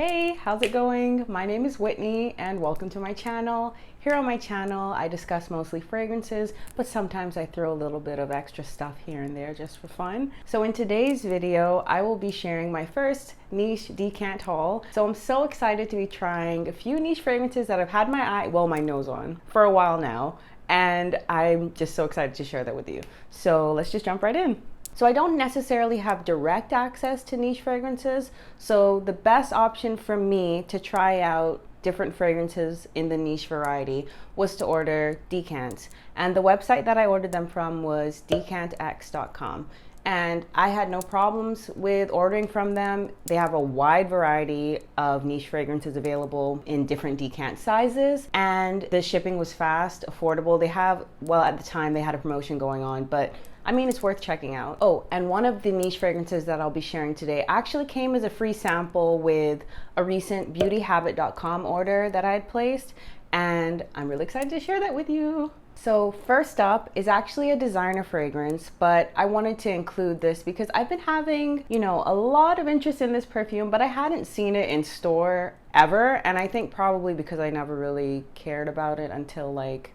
Hey, how's it going? My name is Whitney and welcome to my channel. Here on my channel, I discuss mostly fragrances, but sometimes I throw a little bit of extra stuff here and there just for fun. So in today's video, I will be sharing my first niche decant haul. So I'm so excited to be trying a few niche fragrances that I've had my nose on for a while now. And I'm just so excited to share that with you. So let's just jump right in. So I don't necessarily have direct access to niche fragrances. So the best option for me to try out different fragrances in the niche variety was to order decants. And the website that I ordered them from was decantx.com. And I had no problems with ordering from them. They have a wide variety of niche fragrances available in different decant sizes, and the shipping was fast, affordable. They have, well, at the time they had a promotion going on, but I mean, it's worth checking out. Oh, and one of the niche fragrances that I'll be sharing today actually came as a free sample with a recent beautyhabit.com order that I had placed, and I'm really excited to share that with you. So first up is actually a designer fragrance, but I wanted to include this because I've been having, a lot of interest in this perfume, but I hadn't seen it in store ever. And I think probably because I never really cared about it until like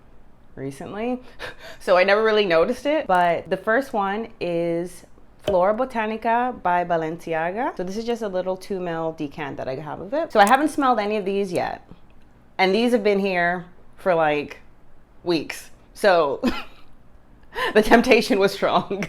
recently. So I never really noticed it. But the first one is Flora Botanica by Balenciaga. So this is just a little 2 ml decant that I have of it. So I haven't smelled any of these yet. And these have been here for like weeks. So the temptation was strong.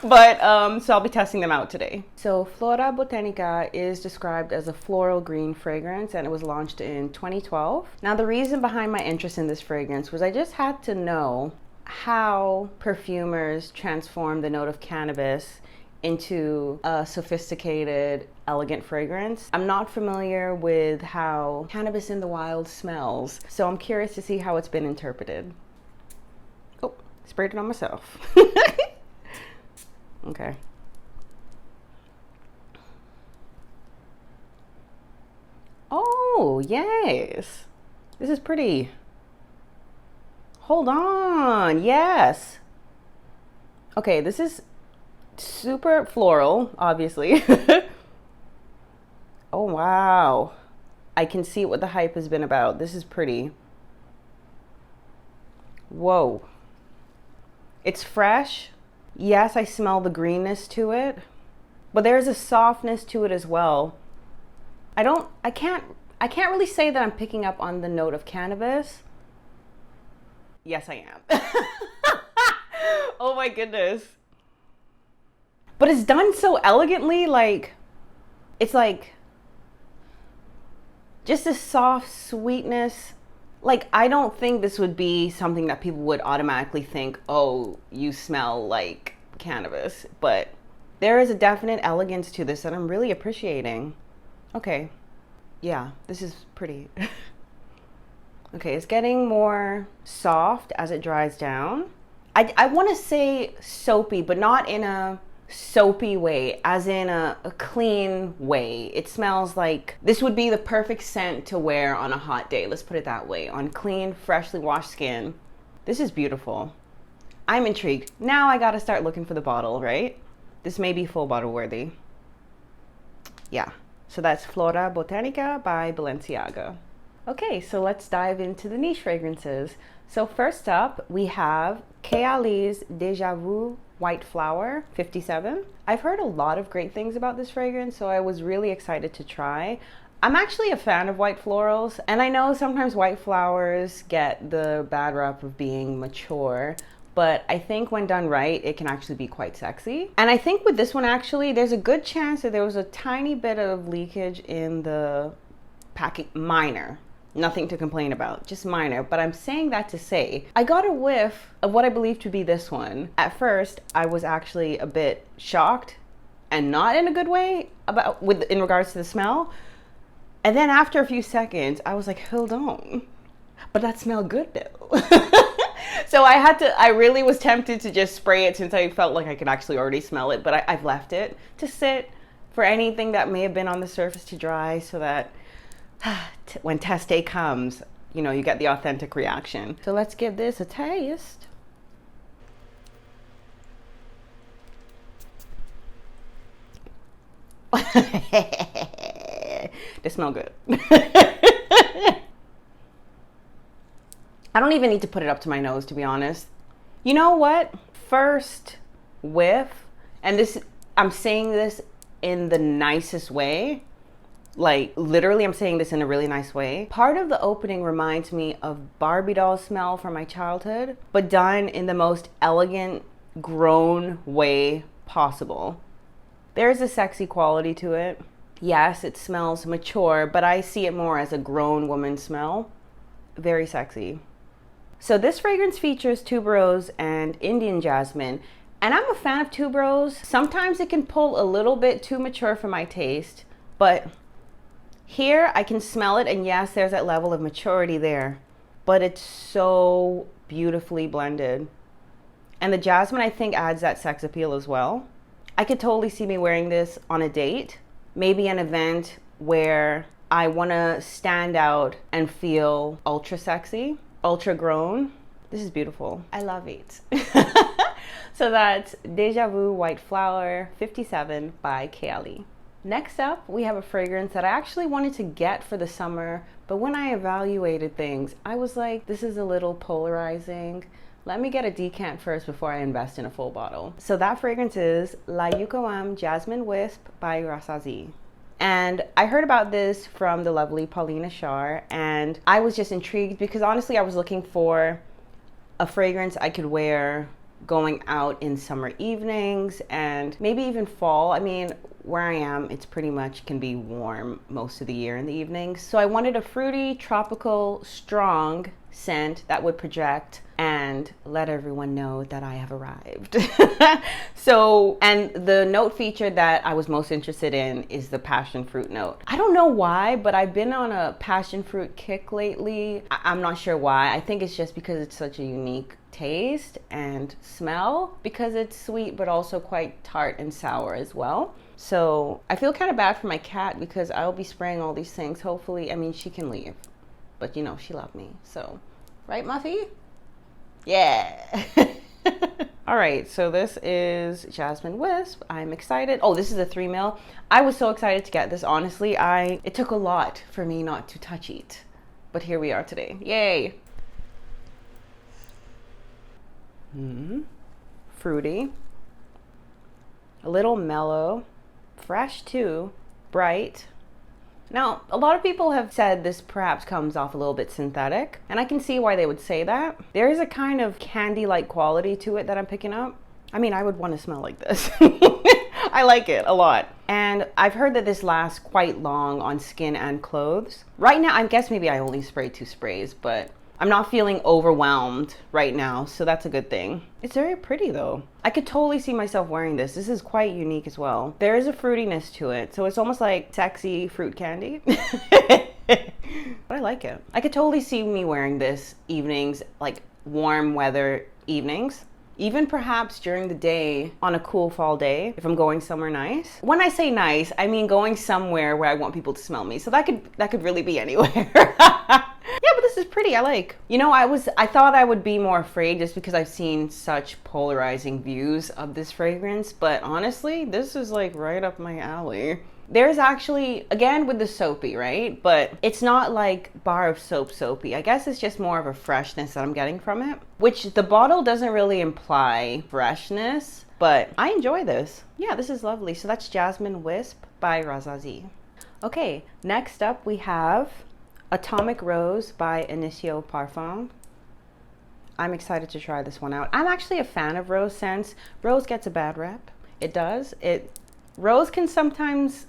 But so I'll be testing them out today. So Flora Botanica is described as a floral green fragrance, and it was launched in 2012. Now the reason behind my interest in this fragrance was I just had to know how perfumers transform the note of cannabis into a sophisticated, elegant fragrance. I'm not familiar with how cannabis in the wild smells, so I'm curious to see how it's been interpreted. Oh, sprayed it on myself. Okay. Oh, yes. This is pretty. Hold on. Yes. Okay, this is super floral, obviously. Oh, wow. I can see what the hype has been about. This is pretty. Whoa. It's fresh. Yes, I smell the greenness to it, but there's a softness to it as well. I can't really say that I'm picking up on the note of cannabis. Yes, I am. Oh my goodness. But it's done so elegantly, it's like just a soft sweetness. I don't think this would be something that people would automatically think, oh, you smell like cannabis. But there is a definite elegance to this that I'm really appreciating. Okay. Yeah, this is pretty. Okay, it's getting more soft as it dries down. I want to say soapy, but not in a soapy way, as in a clean way. It smells like this would be the perfect scent to wear on a hot day. Let's put it that way. On clean, freshly washed skin. This is beautiful. I'm intrigued. Now I gotta start looking for the bottle, right? This may be full bottle worthy. Yeah. So that's Flora Botanica by Balenciaga. Okay, so let's dive into the niche fragrances. So first up, we have Kayali's Déjà Vu White Flower 57. I've heard a lot of great things about this fragrance, so I was really excited to try. I'm actually a fan of white florals, and I know sometimes white flowers get the bad rap of being mature, but I think when done right, it can actually be quite sexy. And I think with this one, actually, there's a good chance that there was a tiny bit of leakage in the packing. Minor. Nothing to complain about, just minor. But I'm saying that to say, I got a whiff of what I believe to be this one. At first, I was actually a bit shocked, and not in a good way, in regards to the smell. And then after a few seconds, I was like, hold on, but that smelled good though. So I really was tempted to just spray it since I felt like I could actually already smell it, but I've left it to sit for anything that may have been on the surface to dry, so that when test day comes, you get the authentic reaction. So let's give this a taste. They smell good. I don't even need to put it up to my nose, to be honest. You know what? First whiff, and this, I'm saying this in the nicest way. Like, literally, I'm saying this in a really nice way. Part of the opening reminds me of Barbie doll smell from my childhood, but done in the most elegant, grown way possible. There's a sexy quality to it. Yes, it smells mature, but I see it more as a grown woman smell. Very sexy. So this fragrance features tuberose and Indian jasmine, and I'm a fan of tuberose. Sometimes it can pull a little bit too mature for my taste, but here I can smell it, and yes, there's that level of maturity there, but it's so beautifully blended. And the jasmine, I think, adds that sex appeal as well. I could totally see me wearing this on a date, maybe an event where I want to stand out and feel ultra sexy, ultra grown. This is beautiful. I love it. So that's Déjà Vu White Flower 57 by Kaylee. Next up, we have a fragrance that I actually wanted to get for the summer, but when I evaluated things, I was like, this is a little polarizing. Let me get a decant first before I invest in a full bottle. So that fragrance is La Yucawam Jasmine Wisp by Rasazi. And I heard about this from the lovely Paulina Shar, and I was just intrigued because honestly, I was looking for a fragrance I could wear going out in summer evenings and maybe even fall. I mean, where I am, it's pretty much can be warm most of the year in the evenings. So I wanted a fruity, tropical, strong scent that would project and let everyone know that I have arrived. So, and the note feature that I was most interested in is the passion fruit note. I don't know why, but I've been on a passion fruit kick lately. I'm not sure why. I think it's just because it's such a unique taste and smell, because it's sweet but also quite tart and sour as well. So I feel kind of bad for my cat because I'll be spraying all these things. Hopefully, I mean, she can leave, but you know, she loved me. So, right, Muffy? Yeah. All right, so this is Jasmine Wisp. I'm excited. Oh, this is a 3 ml. I was so excited to get this. Honestly, it took a lot for me not to touch it, but here we are today. Yay. Fruity, a little mellow, fresh too, bright. Now, a lot of people have said this perhaps comes off a little bit synthetic, and I can see why they would say that. There is a kind of candy-like quality to it that I'm picking up. I mean, I would want to smell like this. I like it a lot. And I've heard that this lasts quite long on skin and clothes. Right now, I guess maybe I only sprayed 2 sprays, but I'm not feeling overwhelmed right now, so that's a good thing. It's very pretty though. I could totally see myself wearing this. This is quite unique as well. There is a fruitiness to it, so it's almost like sexy fruit candy. But I like it. I could totally see me wearing this evenings, like warm weather evenings. Even perhaps during the day on a cool fall day, if I'm going somewhere nice. When I say nice, I mean going somewhere where I want people to smell me. So that could really be anywhere. Yeah, but this is pretty. I like. You know, I thought I would be more afraid just because I've seen such polarizing views of this fragrance, but honestly, this is like right up my alley. There's actually, again with the soapy, right? But it's not like bar of soap soapy. I guess it's just more of a freshness that I'm getting from it, which the bottle doesn't really imply freshness, but I enjoy this. Yeah, this is lovely. So that's Jasmine Wisp by Rasazi. Okay, next up we have Atomic Rose by Initio Parfum. I'm excited to try this one out. I'm actually a fan of rose scents. Rose gets a bad rep. It does. Rose can sometimes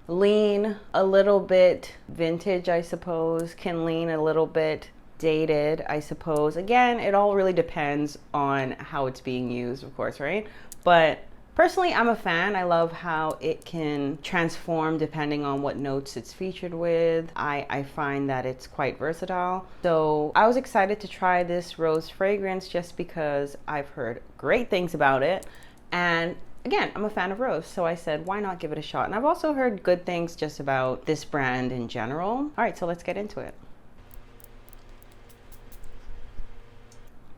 lean a little bit vintage, I suppose, can lean a little bit dated, I suppose. Again, it all really depends on how it's being used, of course, right? But personally, I'm a fan. I love how it can transform depending on what notes it's featured with. I find that it's quite versatile. So I was excited to try this rose fragrance just because I've heard great things about it. And again, I'm a fan of rose, so I said, why not give it a shot? And I've also heard good things just about this brand in general. All right, so let's get into it.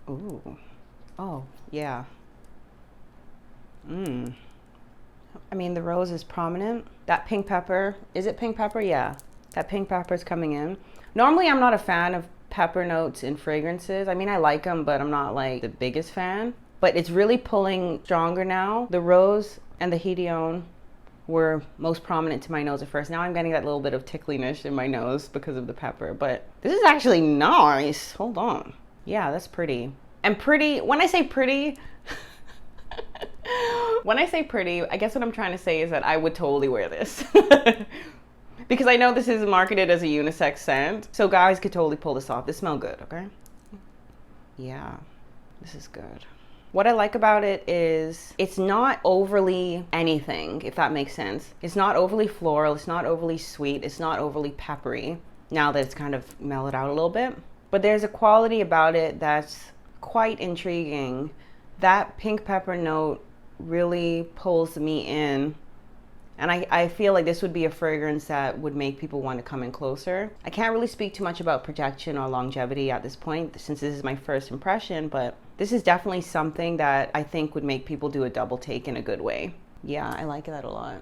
Ooh, oh, yeah. I mean, the rose is prominent. That pink pepper, is it pink pepper? Yeah. That pink pepper is coming in. Normally, I'm not a fan of pepper notes in fragrances. I mean, I like them, but I'm not like the biggest fan. But it's really pulling stronger now. The rose and the hedione were most prominent to my nose at first. Now I'm getting that little bit of tickliness in my nose because of the pepper. But this is actually nice. Hold on. Yeah, that's pretty. And pretty, when I say pretty, when I say pretty, I guess what I'm trying to say is that I would totally wear this. Because I know this is marketed as a unisex scent. So guys could totally pull this off. This smells good, okay? Yeah, this is good. What I like about it is it's not overly anything, if that makes sense. It's not overly floral. It's not overly sweet. It's not overly peppery, now that it's kind of mellowed out a little bit. But there's a quality about it that's quite intriguing. That pink pepper note really pulls me in. And I feel like this would be a fragrance that would make people want to come in closer. I can't really speak too much about protection or longevity at this point, since this is my first impression, but this is definitely something that I think would make people do a double take in a good way. Yeah, I like that a lot.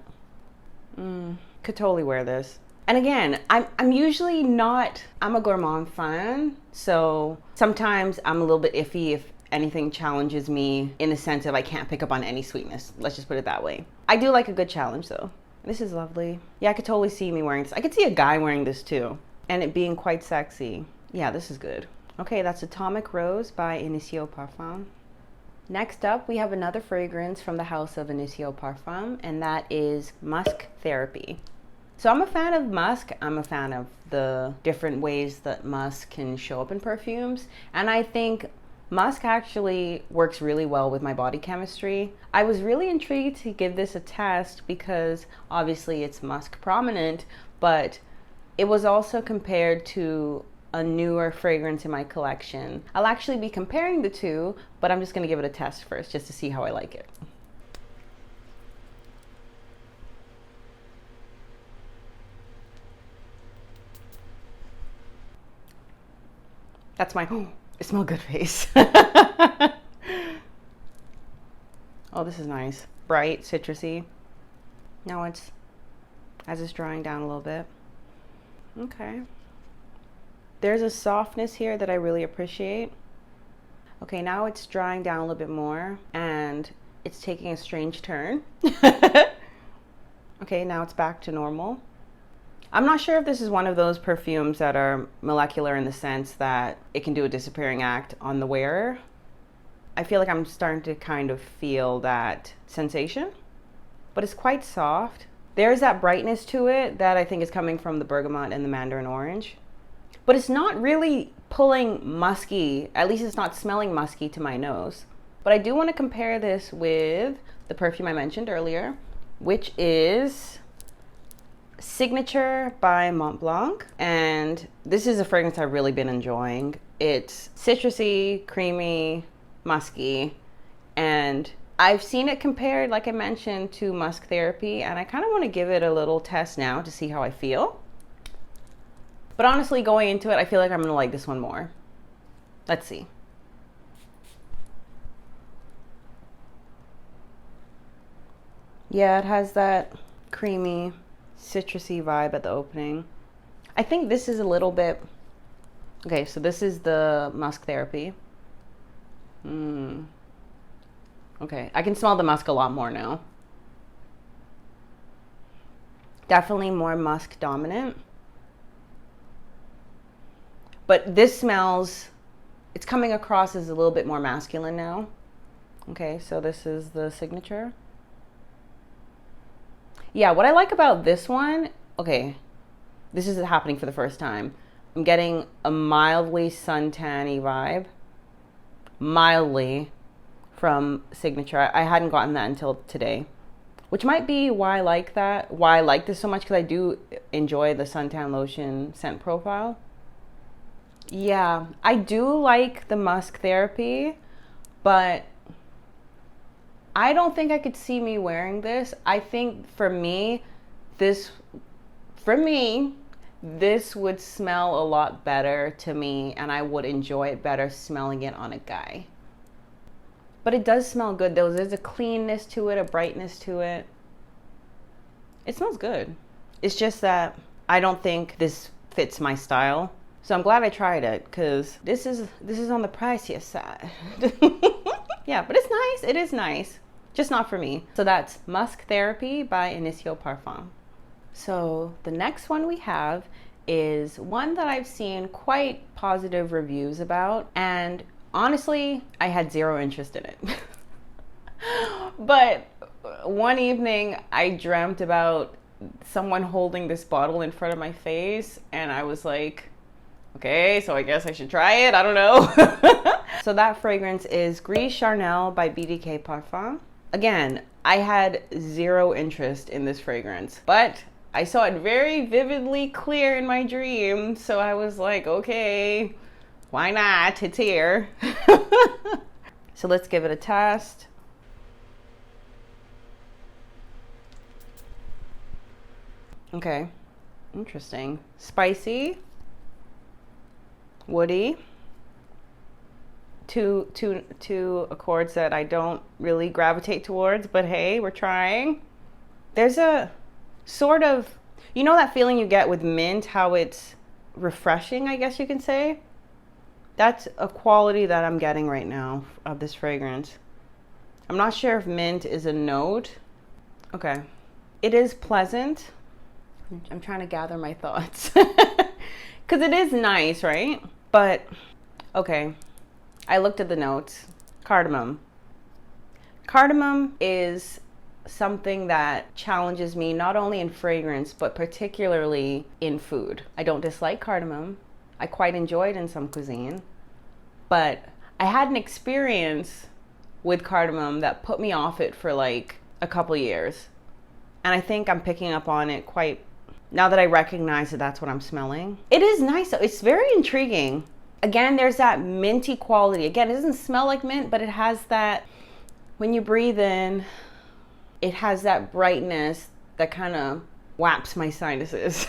Could totally wear this. And again, I'm usually not, I'm a gourmand fan, so sometimes I'm a little bit iffy if anything challenges me in the sense of I can't pick up on any sweetness. Let's just put it that way. I do like a good challenge though. This is lovely. Yeah, I could totally see me wearing this. I could see a guy wearing this too, and it being quite sexy. Yeah, this is good. Okay, that's Atomic Rose by Initio Parfum. Next up, we have another fragrance from the house of Initio Parfum, and that is Musk Therapy. So I'm a fan of musk. I'm a fan of the different ways that musk can show up in perfumes, and I think musk actually works really well with my body chemistry. I was really intrigued to give this a test because obviously it's musk prominent, but it was also compared to a newer fragrance in my collection. I'll actually be comparing the two, but I'm just gonna give it a test first just to see how I like it. That's my, it smells good face. Oh, this is nice. Bright, citrusy. Now it's, as it's drying down a little bit. Okay. There's a softness here that I really appreciate. Okay, now it's drying down a little bit more and it's taking a strange turn. Okay, now it's back to normal. I'm not sure if this is one of those perfumes that are molecular in the sense that it can do a disappearing act on the wearer. I feel like I'm starting to kind of feel that sensation, but it's quite soft. There's that brightness to it that I think is coming from the bergamot and the mandarin orange, but it's not really pulling musky, at least it's not smelling musky to my nose. But I do want to compare this with the perfume I mentioned earlier, which is Signature by Montblanc, and this is a fragrance I've really been enjoying. It's citrusy, creamy, musky, and I've seen it compared, like I mentioned, to Musk Therapy, and I kind of want to give it a little test now to see how I feel. But honestly, going into it, I feel like I'm going to like this one more. Let's see. Yeah, it has that creamy, citrusy vibe at the opening. I think this is a little bit, okay, so this is the Musk Therapy. Okay, I can smell the musk a lot more now. Definitely more musk dominant. But this smells, it's coming across as a little bit more masculine now. Okay, so this is the Signature. Yeah, what I like about this one, okay, this is happening for the first time. I'm getting a mildly suntan-y vibe. Mildly from Signature. I hadn't gotten that until today, which might be why I like that, why I like this so much, because I do enjoy the suntan lotion scent profile. Yeah, I do like the Musk Therapy, but I don't think I could see me wearing this. I think for me, this would smell a lot better to me, and I would enjoy it better smelling it on a guy. But it does smell good though. There's a cleanness to it, a brightness to it. It smells good. It's just that I don't think this fits my style. So I'm glad I tried it, because this is on the pricier side. Yeah, but it's nice. It is nice. Just not for me. So that's Musk Therapy by Initio Parfum. So the next one we have is one that I've seen quite positive reviews about, and honestly, I had zero interest in it. But one evening I dreamt about someone holding this bottle in front of my face, and I was like, okay, so I guess I should try it. I don't know. So that fragrance is Gris Charnel by BDK Parfum. Again, I had zero interest in this fragrance, but I saw it very vividly clear in my dream. So I was like, okay, why not? It's here. So let's give it a test. Okay, interesting. Spicy, woody, two accords that I don't really gravitate towards, but hey, we're trying. There's a sort of, you know that feeling you get with mint, how it's refreshing, I guess you can say? That's a quality that I'm getting right now of this fragrance. I'm not sure if mint is a note. Okay, it is pleasant. I'm trying to gather my thoughts. Because it is nice, right? But, okay, I looked at the notes. Cardamom. Cardamom is something that challenges me not only in fragrance, but particularly in food. I don't dislike cardamom. I quite enjoy it in some cuisine. But I had an experience with cardamom that put me off it for like a couple years. And I think I'm picking up on it quite, now that I recognize that that's what I'm smelling. It is nice though. It's very intriguing. Again, there's that minty quality. Again, it doesn't smell like mint, but it has that, when you breathe in, it has that brightness that kind of whaps my sinuses.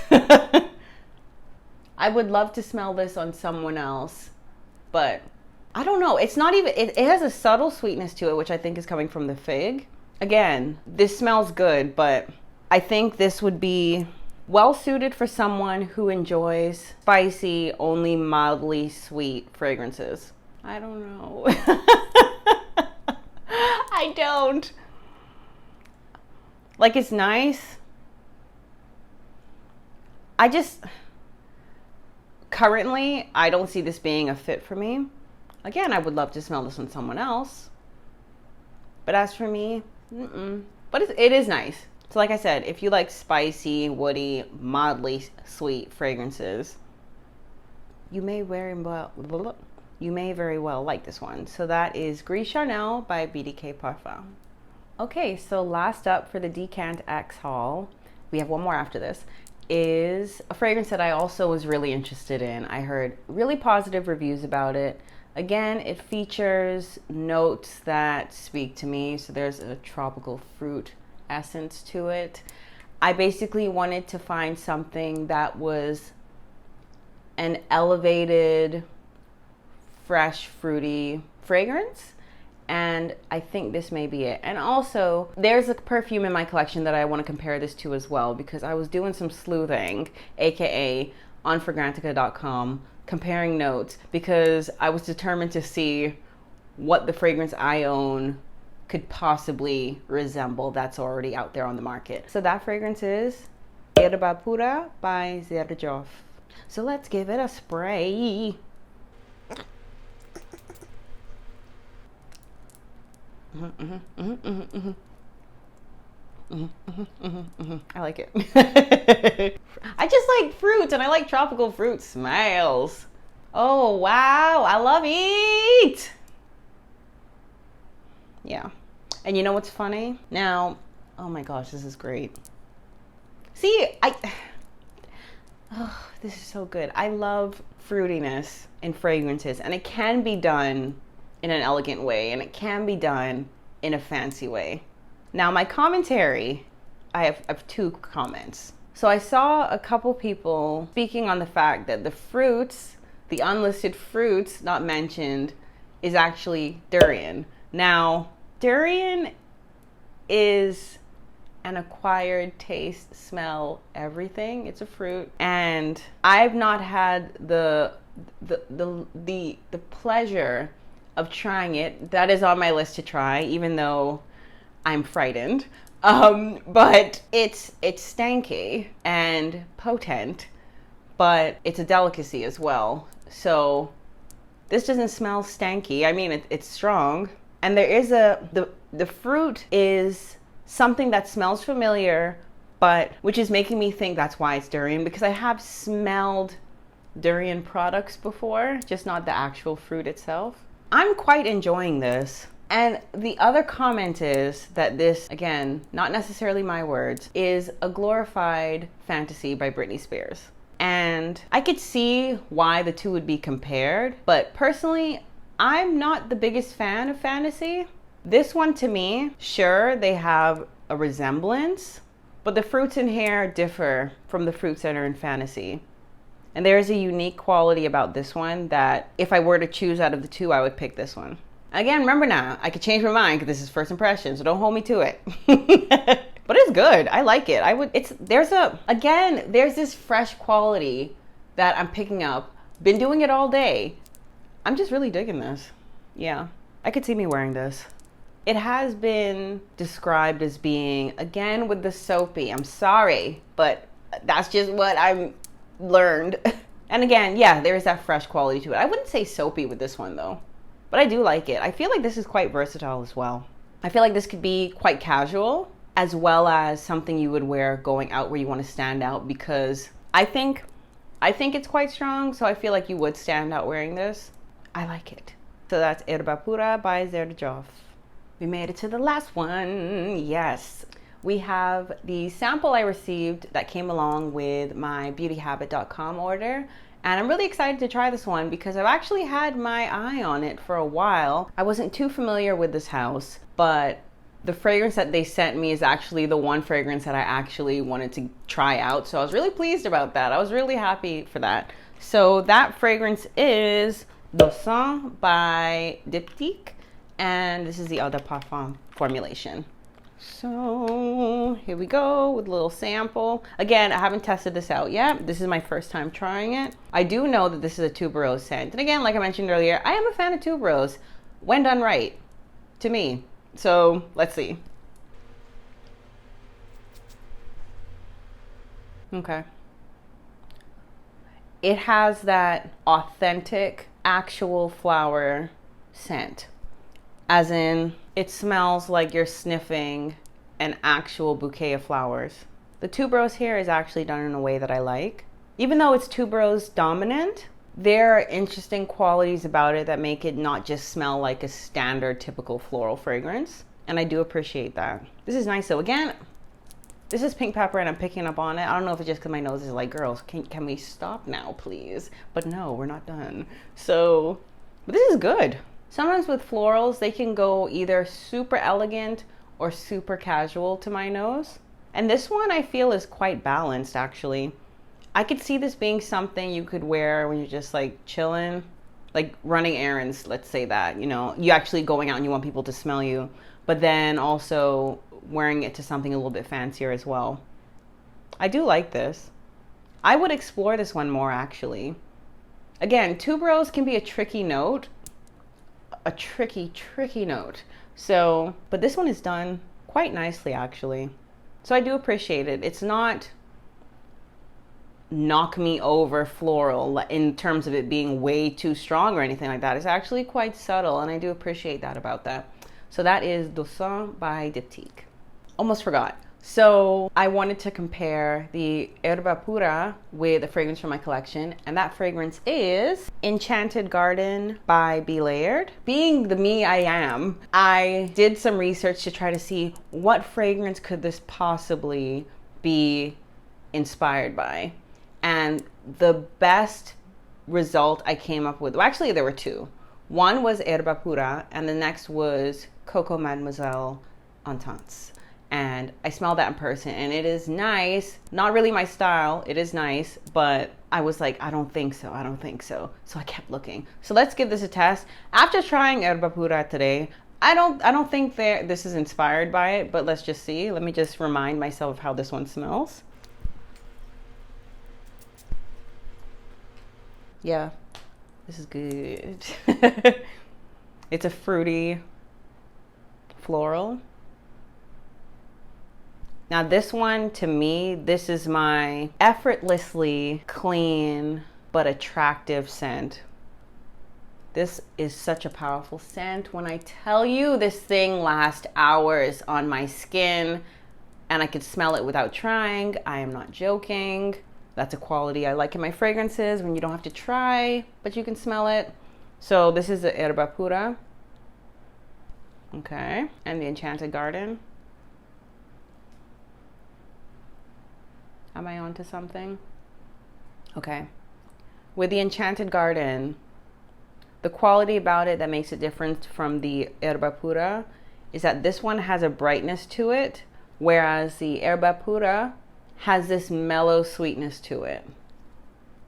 I would love to smell this on someone else, but I don't know. It's not even, it has a subtle sweetness to it, which I think is coming from the fig. Again, this smells good, but I think this would be well suited for someone who enjoys spicy, only mildly sweet fragrances. I don't know. I don't. Like, it's nice. I just, currently, I don't see this being a fit for me. Again, I would love to smell this on someone else. But as for me, but it is nice. So like I said, if you like spicy, woody, mildly sweet fragrances, you may very well like this one. So that is Gris Charnel by BDK Parfum. Okay, so last up for the Decant X haul, we have one more after this, is a fragrance that I also was really interested in. I heard really positive reviews about it. Again, it features notes that speak to me. So there's a tropical fruit essence to it. I basically wanted to find something that was an elevated, fresh, fruity fragrance. And I think this may be it. And also, there's a perfume in my collection that I want to compare this to as well, because I was doing some sleuthing, aka on fragrantica.com, comparing notes, because I was determined to see what the fragrance I own could possibly resemble that's already out there on the market. So that fragrance is Erba Pura by Deja. So let's give it a spray. I like it. I just like fruits, and I like tropical fruit smells. Oh wow, I love it. Yeah. And you know what's funny? Now, oh my gosh, this is great. See, oh, this is so good. I love fruitiness in fragrances, and it can be done in an elegant way, and it can be done in a fancy way. Now, my commentary, I have two comments. So I saw a couple people speaking on the fact that the fruits, the unlisted fruits not mentioned, is actually durian. Now, durian is an acquired taste, smell, everything. It's a fruit, and I've not had the pleasure of trying it. That is on my list to try, even though I'm frightened. But it's stanky and potent, but it's a delicacy as well. So this doesn't smell stanky. I mean, it's strong. And there is the fruit is something that smells familiar, but which is making me think that's why it's durian, because I have smelled durian products before, just not the actual fruit itself. I'm quite enjoying this. And the other comment is that this, again, not necessarily my words, is a glorified fantasy by Britney Spears. And I could see why the two would be compared, but personally, I'm not the biggest fan of fantasy. This one, to me, sure, they have a resemblance, but the fruits in here differ from the fruits that are in fantasy. And there is a unique quality about this one that if I were to choose out of the two, I would pick this one. Again, remember now, I could change my mind because this is first impression, so don't hold me to it. But it's good. I like it. There's this fresh quality that I'm picking up. Been doing it all day. I'm just really digging this. Yeah, I could see me wearing this. It has been described as being, again, with the soapy. I'm sorry, but that's just what I've learned. And again, yeah, there is that fresh quality to it. I wouldn't say soapy with this one though, but I do like it. I feel like this is quite versatile as well. I feel like this could be quite casual, as well as something you would wear going out where you want to stand out, because I think it's quite strong, so I feel like you would stand out wearing this. I like it. So that's Erba Pura by Deja. We made it to the last one. Yes. We have the sample I received that came along with my beautyhabit.com order. And I'm really excited to try this one because I've actually had my eye on it for a while. I wasn't too familiar with this house, but the fragrance that they sent me is actually the one fragrance that I actually wanted to try out. So I was really pleased about that. I was really happy for that. So that fragrance is Decant by Decant, and this is the Eau de Parfum formulation. So here we go with a little sample. Again, I haven't tested this out yet. This is my first time trying it. I do know that this is a tuberose scent. And again, like I mentioned earlier, I am a fan of tuberose when done right, to me. So let's see. Okay. It has that authentic, actual flower scent. As in, it smells like you're sniffing an actual bouquet of flowers. The tuberose here is actually done in a way that I like. Even though it's tuberose dominant, there are interesting qualities about it that make it not just smell like a standard typical floral fragrance. And I do appreciate that. This is nice. So again, this is pink pepper and I'm picking up on it. I don't know if it's just because my nose is like, girls, can we stop now, please? But no, we're not done. So, but this is good. Sometimes with florals, they can go either super elegant or super casual to my nose. And this one I feel is quite balanced actually. I could see this being something you could wear when you're just like chilling, like running errands, let's say that, you know, you actually going out and you want people to smell you, but then also wearing it to something a little bit fancier as well. I do like this. I would explore this one more actually. Again, tuberose can be a tricky note. A tricky note. So, but this one is done quite nicely actually. So I do appreciate it. It's not knock me over floral in terms of it being way too strong or anything like that. It's actually quite subtle and I do appreciate that about that. So that is Decant by Decant. Almost forgot. So I wanted to compare the Erba Pura with a fragrance from my collection, and that fragrance is Enchanted Garden by Be Layered. Being the me I am, I did some research to try to see what fragrance could this possibly be inspired by. And the best result I came up with, well, actually there were two. One was Erba Pura and the next was Coco Mademoiselle Intense. And I smelled that in person and it is nice. Not really my style, it is nice, but I was like, I don't think so. So I kept looking. So let's give this a test. After trying Erba Pura today, I don't think this is inspired by it, but let's just see. Let me just remind myself of how this one smells. Yeah, this is good. It's a fruity floral. Now this one, to me, this is my effortlessly clean but attractive scent. This is such a powerful scent. When I tell you this thing lasts hours on my skin and I could smell it without trying, I am not joking. That's a quality I like in my fragrances, when you don't have to try, but you can smell it. So this is the Erba Pura. Okay, and the Enchanted Garden. Am I onto something? Okay. With the Enchanted Garden, the quality about it that makes it different from the Erba Pura is that this one has a brightness to it, whereas the Erba Pura has this mellow sweetness to it.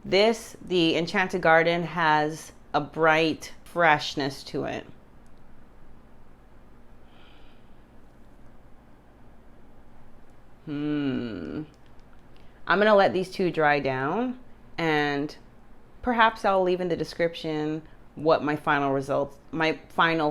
The Enchanted Garden, has a bright freshness to it. I'm gonna let these two dry down, and perhaps I'll leave in the description what my final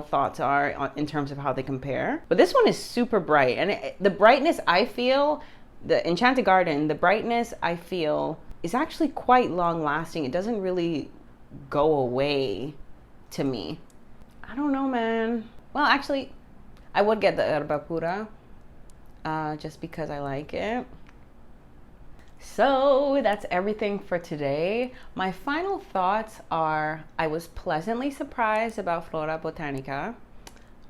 thoughts are in terms of how they compare. But this one is super bright, and the brightness I feel, the Enchanted Garden, the brightness I feel is actually quite long lasting. It doesn't really go away to me. I don't know, man. Well, actually, I would get the Erba Pura just because I like it. So that's everything for today. My final thoughts are, I was pleasantly surprised about Flora Botanica.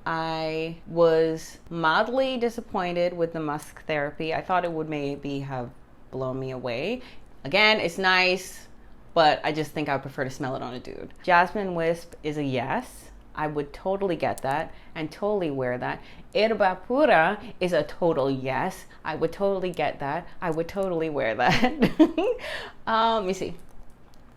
I was mildly disappointed with the Musk Therapy. I thought it would maybe have blown me away. Again, it's nice, but I just think I would prefer to smell it on a dude. Jasmine Wisp is a yes. I would totally get that and totally wear that. Erba Pura is a total yes. I would totally get that. I would totally wear that. Let me see.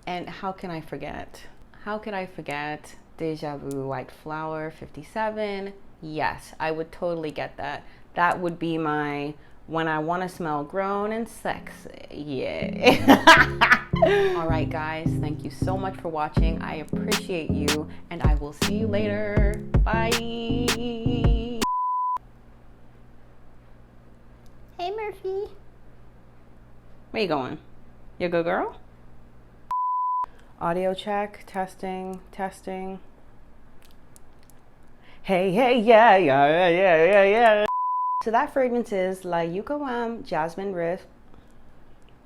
And how can I forget? How could I forget Déjà Vu White Flower 57? Yes, I would totally get that. That would be my when I want to smell grown and sexy. Yeah. All right, guys, thank you so much for watching. I appreciate you, and I will see you later. Bye. Hey, Murphy. Where you going? You a good girl? Audio check, testing. Hey, yeah. So that fragrance is La Yucawam Jasmine Wisp